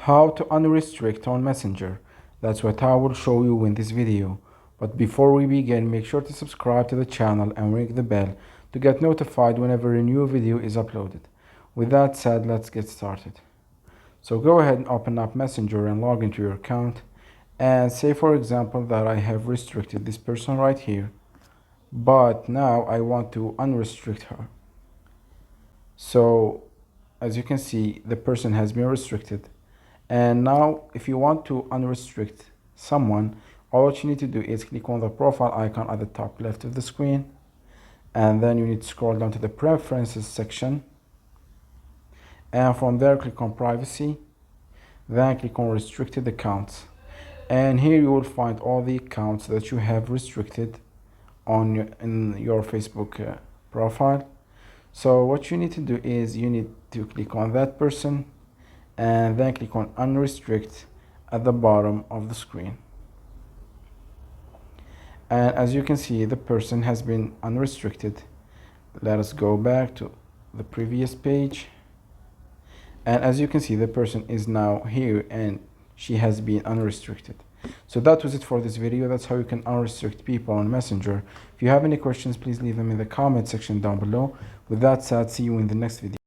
How to unrestrict on Messenger. That's what I will show you in this video. But before we begin, make sure to subscribe to the channel and ring the bell to get notified whenever a new video is uploaded. With that said, let's get started. So go ahead and open up Messenger and log into your account, and say for example that I have restricted this person right here, but now I want to unrestrict her. So as you can see, the person has been restricted. And now if you want to unrestrict someone, all what you need to do is click on the profile icon at the top left of the screen, and then you need to scroll down to the preferences section, and from there click on privacy, then click on restricted accounts, and here you will find all the accounts that you have restricted in your Facebook profile. So what you need to do is you need to click on that person and then click on unrestrict at the bottom of the screen. And as you can see, the person has been unrestricted. Let us go back to the previous page, and as you can see, the person is now here and she has been unrestricted. So that was it for this video. That's how you can unrestrict people on Messenger. If you have any questions, please leave them in the comment section down below. With that said, see you in the next video.